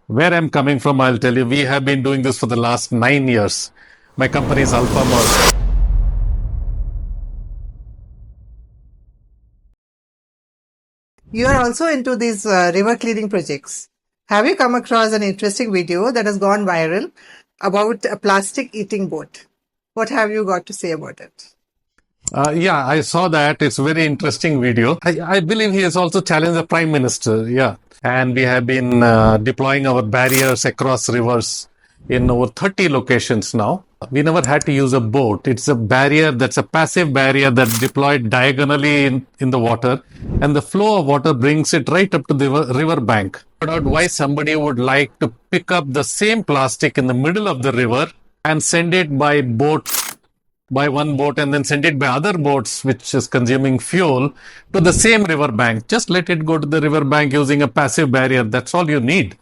Where I'm coming from, I'll tell you, we have been doing this for the last 9 years. My company is AlphaMERS. You are also into these river cleaning projects. Have you come across an interesting video that has gone viral about a plastic eating boat? What have you got to say about it? Yeah, I saw that. It's a very interesting video. I believe he has also challenged the Prime Minister. Yeah. And we have been deploying our barriers across rivers in over 30 locations now. We never had to use a boat. It's a barrier that's a passive barrier that's deployed diagonally in the water, and the flow of water brings it right up to the river bank. About why somebody would like to pick up the same plastic in the middle of the river and send it by one boat and then send it by other boats which is consuming fuel to the same river bank. Just let it go to the river bank using a passive barrier. That's all you need.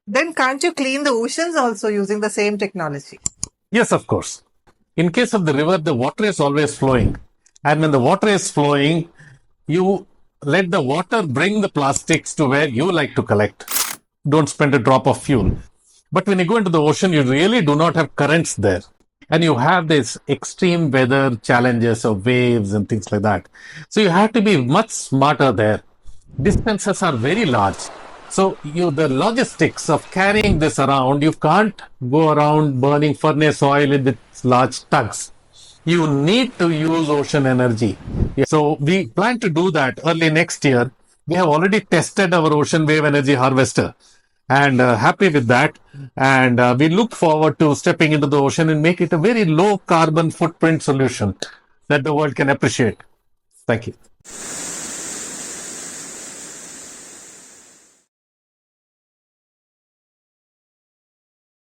Then can't you clean the oceans also using the same technology? Yes, of course. In case of the river, the water is always flowing. And when the water is flowing, you let the water bring the plastics to where you like to collect. Don't spend a drop of fuel. But when you go into the ocean, you really do not have currents there. And you have these extreme weather challenges of waves and things like that. So you have to be much smarter there. Distances are very large. So the logistics of carrying this around, you can't go around burning furnace oil in these large tugs. You need to use ocean energy. So we plan to do that early next year. We have already tested our ocean wave energy harvester and happy with that. And we look forward to stepping into the ocean and make it a very low carbon footprint solution that the world can appreciate. Thank you.